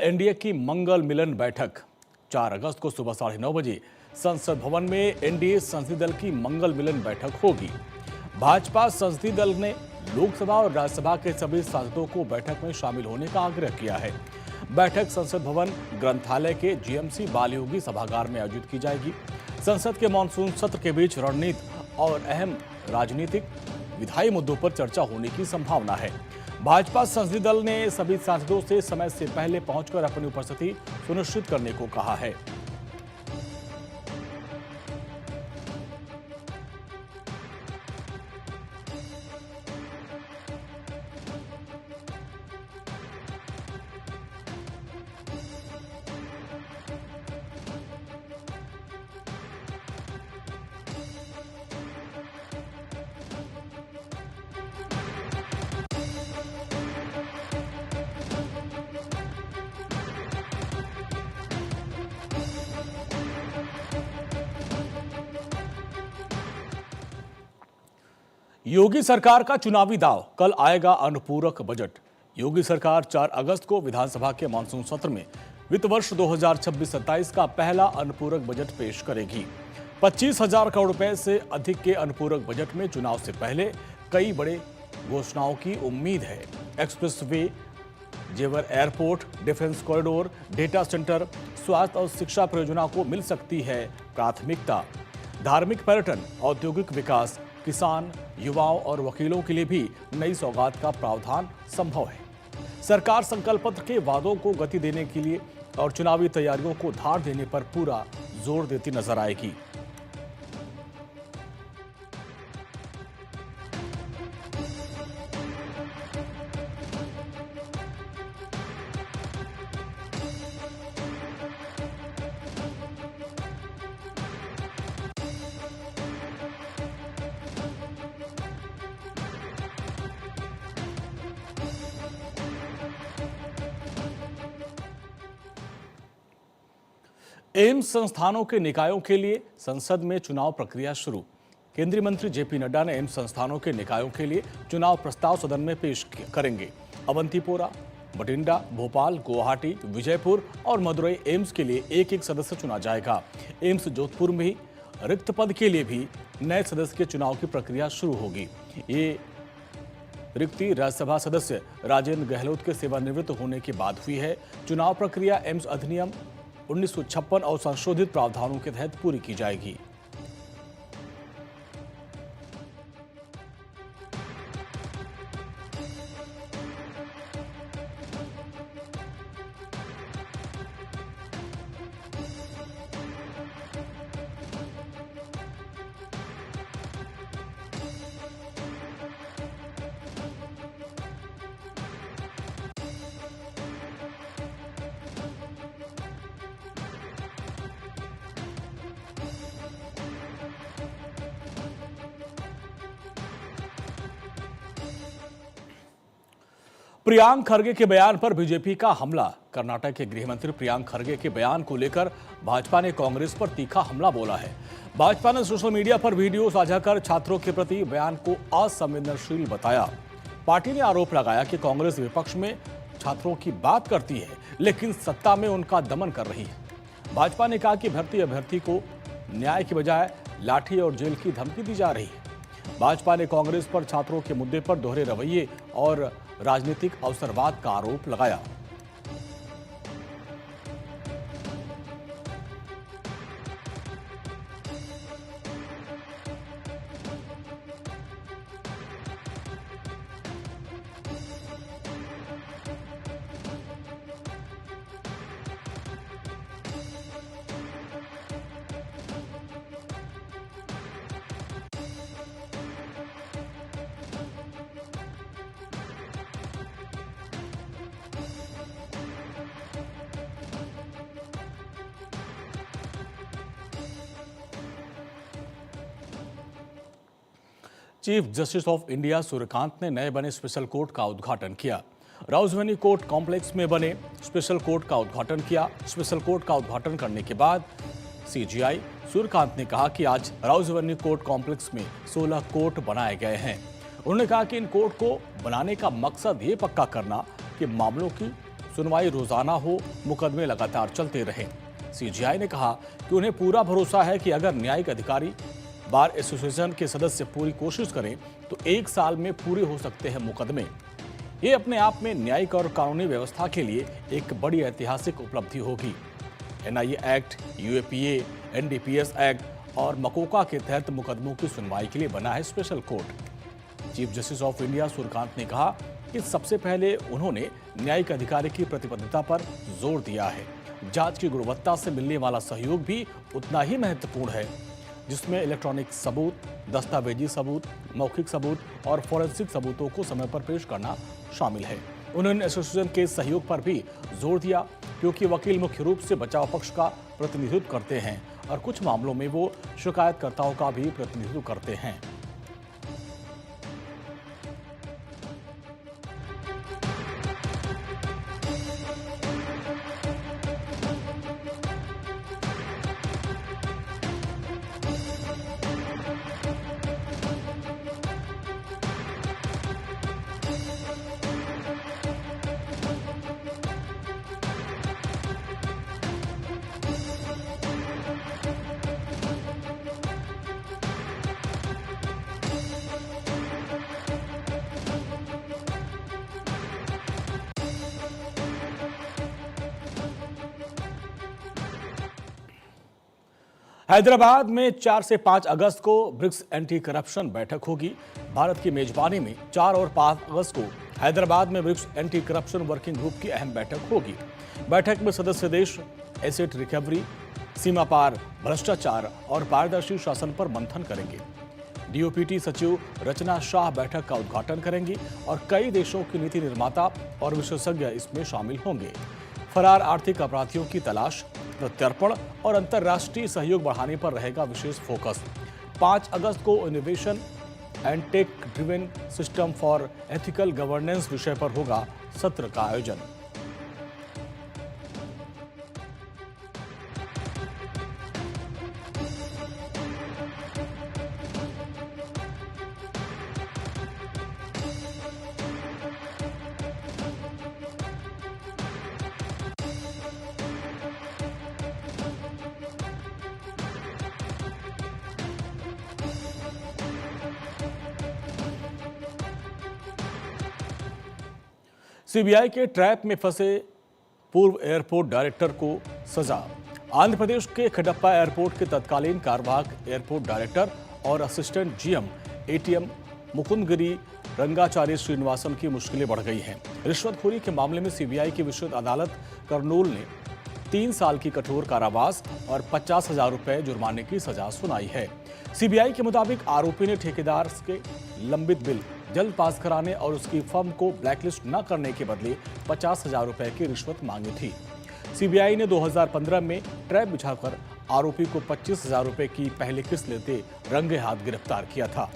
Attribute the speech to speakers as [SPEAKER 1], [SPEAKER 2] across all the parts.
[SPEAKER 1] NDA की मंगल मिलन बैठक 4 अगस्त को सुबह 9:30 बजे संसद भवन में एनडीए संसदीय दल की मंगल मिलन बैठक होगी। भाजपा संसदीय दल ने लोकसभा और राज्यसभा के सभी सांसदों को बैठक में शामिल होने का आग्रह किया है। बैठक संसद भवन ग्रंथालय के जीएमसी बालयोगी सभागार में आयोजित की जाएगी। संसद के मानसून सत्र के बीच रणनीति और अहम राजनीतिक विधायी मुद्दों पर चर्चा होने की संभावना है। भाजपा संसदीय दल ने सभी सांसदों से समय से पहले पहुंचकर अपनी उपस्थिति सुनिश्चित करने को कहा है। योगी सरकार का चुनावी दांव, कल आएगा अनुपूरक बजट। योगी सरकार 4 अगस्त को विधानसभा के मानसून सत्र में वित्त वर्ष 2026-27 का पहला अनुपूरक बजट पेश करेगी। 25,000 करोड़ रुपए से अधिक के अनुपूरक बजट में चुनाव से पहले कई बड़े घोषणाओं की उम्मीद है। एक्सप्रेसवे, जेवर airport, defence corridor, data centre, स्वास्थ्य और शिक्षा परियोजना को मिल सकती है प्राथमिकता। धार्मिक पर्यटन, औद्योगिक विकास, किसान, युवाओं और वकीलों के लिए भी नई सौगात का प्रावधान संभव है। सरकार संकल्प पत्र के वादों को गति देने के लिए और चुनावी तैयारियों को धार देने पर पूरा जोर देती नजर आएगी। एम्स संस्थानों के निकायों के लिए संसद में चुनाव प्रक्रिया शुरू। केंद्रीय मंत्री जेपी नड्डा ने एम्स संस्थानों के निकायों के लिए चुनाव प्रस्ताव सदन में पेश करेंगे। अवंतीपोरा, बठिंडा, भोपाल, गुवाहाटी, विजयपुर और मदुरई एम्स के लिए एक सदस्य चुना जाएगा। एम्स जोधपुर में ही रिक्त पद के लिए भी नए सदस्य के चुनाव की प्रक्रिया शुरू होगी। ये रिक्ति राज्यसभा सदस्य राजेंद्र गहलोत के सेवानिवृत्त होने के बाद हुई है। चुनाव प्रक्रिया एम्स अधिनियम 1956 और संशोधित प्रावधानों के तहत पूरी की जाएगी। प्रियांक खरगे के बयान पर बीजेपी का हमला। कर्नाटक के गृह मंत्री प्रियांक खरगे के बयान को लेकर भाजपा ने कांग्रेस पर तीखा हमला बोला है। भाजपा ने सोशल मीडिया पर वीडियो साझा कर छात्रों के प्रति बयान को असंवेदनशील बताया। पार्टी ने आरोप लगाया कि कांग्रेस विपक्ष में छात्रों की बात करती है, लेकिन सत्ता में उनका दमन कर रही है। भाजपा ने कहा कि भर्ती अभ्यर्थी को न्याय की बजाय लाठी और जेल की धमकी दी जा रही है। भाजपा ने कांग्रेस पर छात्रों के मुद्दे पर दोहरे रवैये और राजनीतिक अवसरवाद का आरोप लगाया। Chief justice of India Suryakant ने नए बने स्पेशल कोर्ट का उद्घाटन किया। राउजवनी कोर्ट कॉम्प्लेक्स में बने स्पेशल कोर्ट का उद्घाटन किया। स्पेशल कोर्ट का उद्घाटन करने के बाद सीजीआई सूर्यकांत ने कहा कि आज राउजवनी कोर्ट कॉम्प्लेक्स में 16 कोर्ट बनाए गए हैं। उन्होंने कहा कि इन कोर्ट को बनाने का मकसद ये पक्का करना कि मामलों की सुनवाई रोजाना हो, मुकदमे लगातार चलते रहें। सीजेआई ने कहा कि उन्हें पूरा भरोसा है कि अगर न्यायिक अधिकारी बार एसोसिएशन के सदस्य पूरी कोशिश करें तो 1 साल में पूरे हो सकते हैं मुकदमे। ये अपने आप में न्यायिक और कानूनी व्यवस्था के लिए एक बड़ी ऐतिहासिक उपलब्धि होगी। NIA act, UAPA, NDPS act और मकोका के तहत मुकदमों की सुनवाई के लिए बना है special court. Chief justice of India Suryakant ने कहा कि सबसे पहले उन्होंने न्यायिक अधिकारी की प्रतिबद्धता पर जोर दिया है। जांच की गुणवत्ता से मिलने वाला सहयोग भी उतना ही महत्वपूर्ण है, जिसमें इलेक्ट्रॉनिक सबूत, दस्तावेजी सबूत, मौखिक सबूत और फॉरेंसिक सबूतों को समय पर पेश करना शामिल है। उन्होंने एसोसिएशन के सहयोग पर भी जोर दिया, क्योंकि वकील मुख्य रूप से बचाव पक्ष का प्रतिनिधित्व करते हैं और कुछ मामलों में वो शिकायतकर्ताओं का भी प्रतिनिधित्व करते हैं। हैदराबाद में 4 से 5 अगस्त को ब्रिक्स एंटी करप्शन बैठक होगी। भारत की मेजबानी में 4 और 5 अगस्त को हैदराबाद में BRICS anti corruption working group की अहम बैठक होगी। बैठक में सदस्य देश एसेट रिकवरी, सीमा पार भ्रष्टाचार और पारदर्शी शासन पर मंथन करेंगे। डीओपीटी सचिव रचना शाह बैठक का उद्घाटन करेंगी और कई देशों के नीति निर्माता और विशेषज्ञ इसमें शामिल होंगे। फरार आर्थिक अपराधियों की तलाश, प्रत्यर्पण और अंतर्राष्ट्रीय सहयोग बढ़ाने पर रहेगा विशेष फोकस। 5 अगस्त को innovation and tech driven system for ethical governance विषय पर होगा सत्र का आयोजन। सीबीआई के ट्रैप में फंसे पूर्व एयरपोर्ट डायरेक्टर को सजा। आंध्र प्रदेश के खडप्पा एयरपोर्ट के तत्कालीन कार्यवाहक एयरपोर्ट डायरेक्टर और assistant GM ATM Mukundagiri Rangacharya Srinivasan की मुश्किलें बढ़ गई हैं। रिश्वतखोरी के मामले में सीबीआई की विशेष अदालत करनूल ने 3 साल की कठोर कारावास और 50,000 रुपए जुर्माने की सजा सुनाई है। सीबीआई के मुताबिक आरोपी ने ठेकेदार के लंबित बिल जल्द पास कराने और उसकी फर्म को ब्लैकलिस्ट न करने के बदले 50,000 रुपए की रिश्वत मांगी थी। सीबीआई ने 2015 में ट्रैप बिछाकर आरोपी को 25,000 रुपए की पहली किस्त लेते रंगे हाथ गिरफ्तार किया था।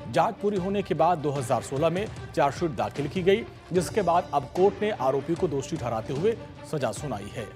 [SPEAKER 1] जांच पूरी होने के बाद 2016 में चार्जशीट दाखिल की गई, जिसके बाद अब कोर्ट ने आरोपी को दोषी ठहराते हुए सजा सुनाई है।